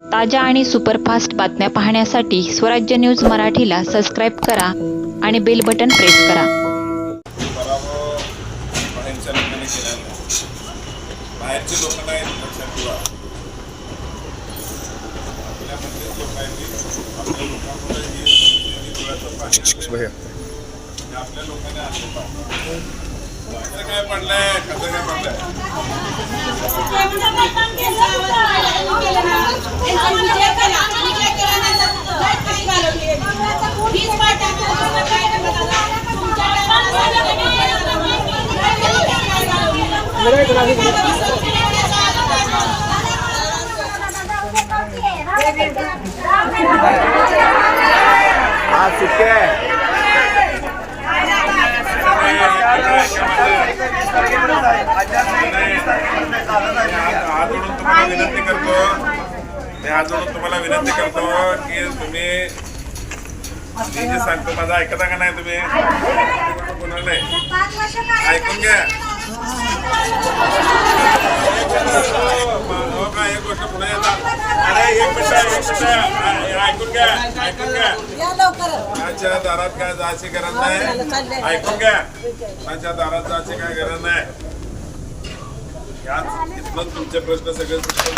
ताज्या आणि सुपरफास्ट बातम्या पाहण्यासाठी स्वराज्य न्यूज मराठीला सबस्क्राईब करा आणि बेल बटन प्रेस करा. बाहेरचे लोक नाही लक्षात ठेवा. आपल्या मधलेच लोक आहेत. आपल्या लोकांमध्ये ही डोळ्याचं पाणी आपल्या लोकांनी आणलं पाहिजे. कसं काय पडलंय, कसं काय पडलंय. हात जोडून तुम्हाला विनंती करतो की तुम्ही मी जे सांगतो माझं ऐकता का नाही तुम्ही. कोणाला नाही ऐकून घ्या. एक गोष्ट पुढे येतात. अरे एक मिनिट ऐकून घ्या, ऐकून घ्या. माझ्या दारात काय जायची गरज नाही. ऐकून घ्या. माझ्या दारात जायची काय गरज नाही. याच इथून तुमचे प्रश्न सगळे सुटले.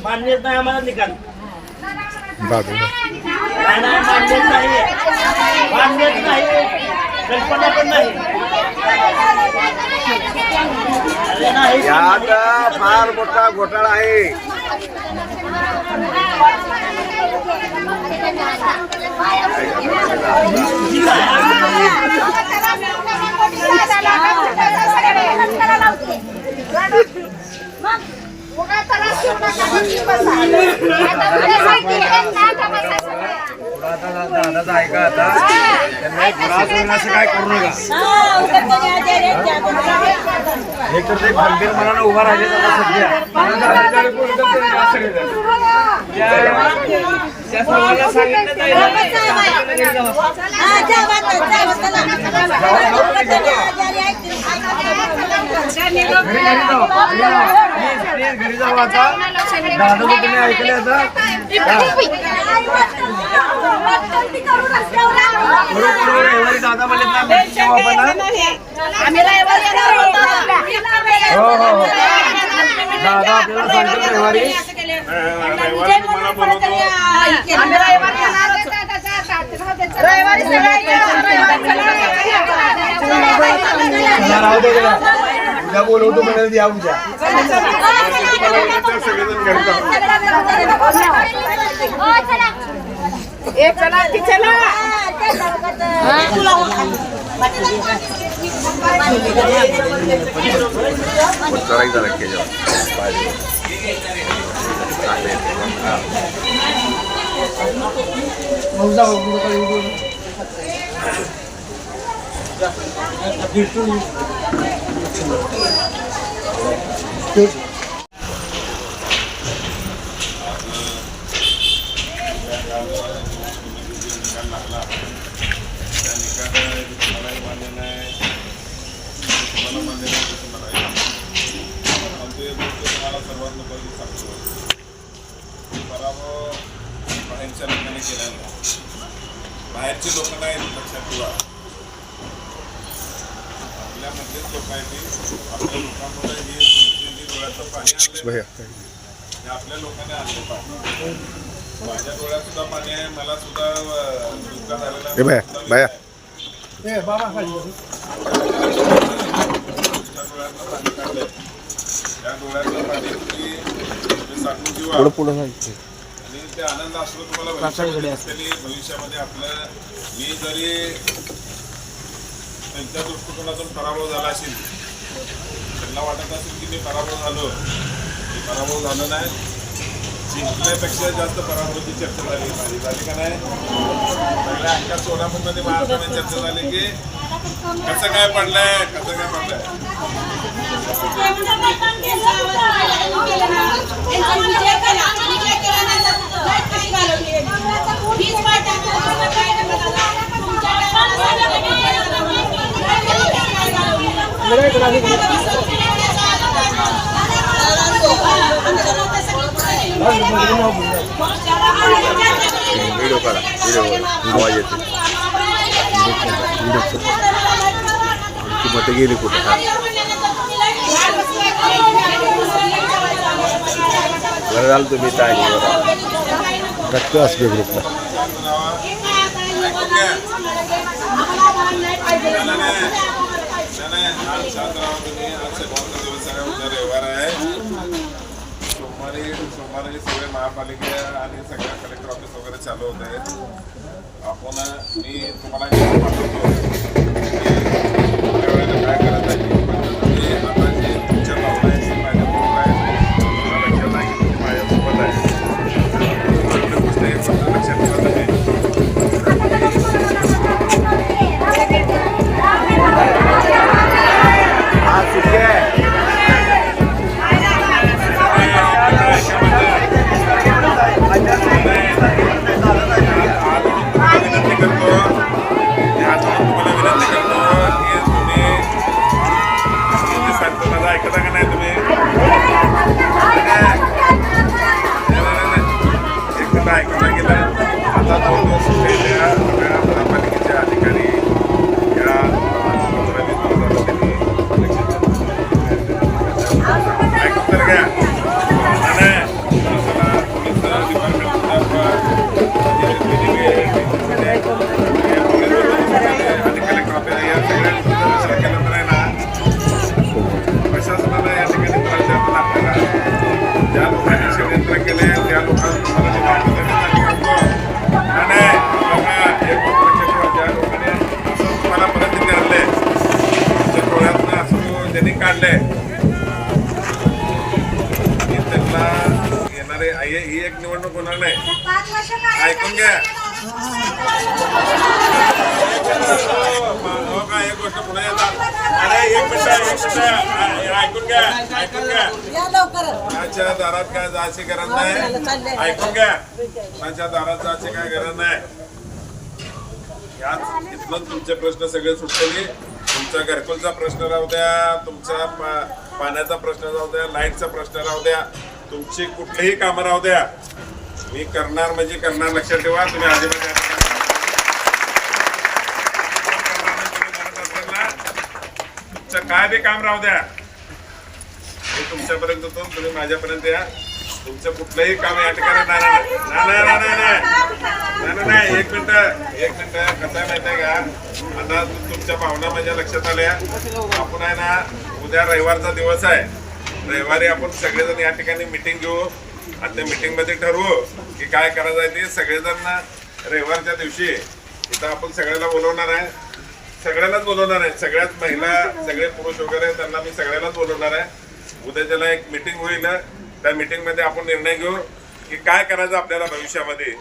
मान्यच नाही आम्हाला निकाल. मान्यच नाही, कल्पना पण नाही. यात फार मोठा घोटाळा आहे. दादाचा ऐका आता. त्यांना गुरास होईल असं काय करू नका. एक तर ते खंबीर मनानं उभा राहिले सध्या. घरी जाऊ आता. दादा तुम्ही ऐकले आता. रविवारी दादा म्हणले हो हो हो. दादा आपल्याला सांगतो रविवारी. राहू दे उद्या बोलवतो म्हणाल या उद्या. बाहेरचे लोक नाही लक्षात ठेवा. आपल्या मधलेच लोक आहेत. आपल्या लोकांमध्ये ही डोळ्याचं पाणी आपल्या लोकांनी आणलं पाहिजे. माझ्या डोळ्यात सुद्धा पाणी आहे. मला सुद्धा दुःख झालेला. त्या डोळ्यातलं पाणी तुम्ही साठवून ठेवा. आणि ते आनंद अश्रू तुम्हाला भविष्यामध्ये आपलं. मी जरी त्यांच्या दृष्टिकोनातून पराभव झाला असेल, त्यांना वाटत असेल की मी पराभव झालो, मी पराभव झालो नाही. जिंकण्यापेक्षा जास्त पराभवाची चर्चा झाली माझी झाली का नाही. पहिल्या अंकात सोलापूरमध्ये महाराष्ट्राने चर्चा झाली की कसं काय पडलंय कसं काय पडलंय. व्हिडिओ काढा व्हिडिओ आवाज येते मत गेली कुठे बरं झालं तुम्ही काय रक्त असले ग्रुपला रविवार आहे. सोमवारी सगळे महापालिका आणि सगळ्या कलेक्टर ऑफिस वगैरे चालू होत आहेत. आपण मी तुम्हाला पाठवतो काय करत आहे आता जे तुमच्या भावना आहेत माझ्या बरोबर आहे लक्षात आहे की तुम्ही माझ्यासोबत आहे गोष्ट हे फक्त लक्षात ठेवा तुम्ही. महापालिकेच्या अधिकारी या ऐकून तर घ्या. आणि कलेक्टर ऑफिस या सगळ्या केलं तर आहे ना प्रशासनाला या ठिकाणी त्रास देतात. आपल्याला ज्या लोकांनी षडयंत्र केले त्या लोकांना तुम्हाला परत काढले तुमच्या डोळ्यातनं असं ज्यांनी काढले की त्यांना येणारे ही एक निवडणूक होणार नाही. ऐकून घ्या एक गोष्ट पुन्हा येतात. अरे एक मिनिट ऐकून घ्या कोणाच्या दारात काय जायची गरज नाही. ऐकून घ्या कोणाच्या दारात जायची काय गरज नाही. याच इथलं तुमचे प्रश्न सगळे सुटले. तुमचा घरकुलचा प्रश्न राहू द्या, तुमचा पाण्याचा प्रश्न राहू द्या, लाईटचा प्रश्न राहू द्या, तुमची कुठलीही कामं राहू द्या, मी करणार म्हणजे करणार. लक्षात ठेवा तुम्ही अजिबात तुमचं काय बी काम राहू द्या मी तुमच्यापर्यंत होतो. तुम्ही माझ्यापर्यंत या. तुमचं कुठलंही काम या ठिकाणी नाही. एक मिनिट कसं आहे माहिती आहे का. आता तुमच्या भावना माझ्या लक्षात आल्या. आपण आहे ना उद्या रविवारचा दिवस आहे. रविवारी आपण सगळेजण या ठिकाणी मिटिंग घेऊ आणि त्या मिटिंगमध्ये ठरवू की काय करायचं आहे ते. सगळेजण रविवारच्या दिवशी इथं आपण सगळ्याला बोलवणार आहे. सगळ्यांनाच बोलवणार आहे. सगळ्याच महिला सगळे पुरुष वगैरे त्यांना मी सगळ्यांनाच बोलवणार आहे. उद्या त्याला एक मिटिंग होईल. त्या मिटिंगमध्ये आपण निर्णय घेऊ की काय करायचं आपल्याला भविष्यामध्ये.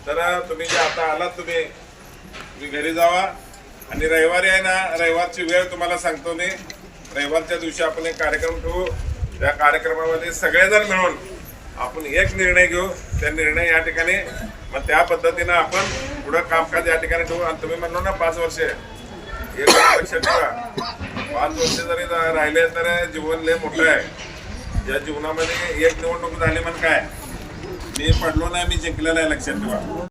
तर तुम्ही जे आता आलात तुम्ही घरी जावा आणि रविवारी आहे ना रविवारची वेळ तुम्हाला सांगतो मी. रविवारच्या दिवशी आपण एक कार्यक्रम ठेवू. त्या कार्यक्रमामध्ये सगळेजण मिळून आपण एक निर्णय घेऊ. त्या निर्णय या ठिकाणी मग त्या पद्धतीनं आपण पुढं कामकाज या ठिकाणी ठेवू. आणि तुम्ही म्हणलो ना 5 वर्ष एक लक्षात ठेवा. 5 वर्ष जरी राहिले तर जीवन लय मोठं आहे. या जीवनामध्ये एक निवडणूक झाली म्हण काय मी पडलो नाही मी जिंकलेलं आहे. लक्षात ठेवा.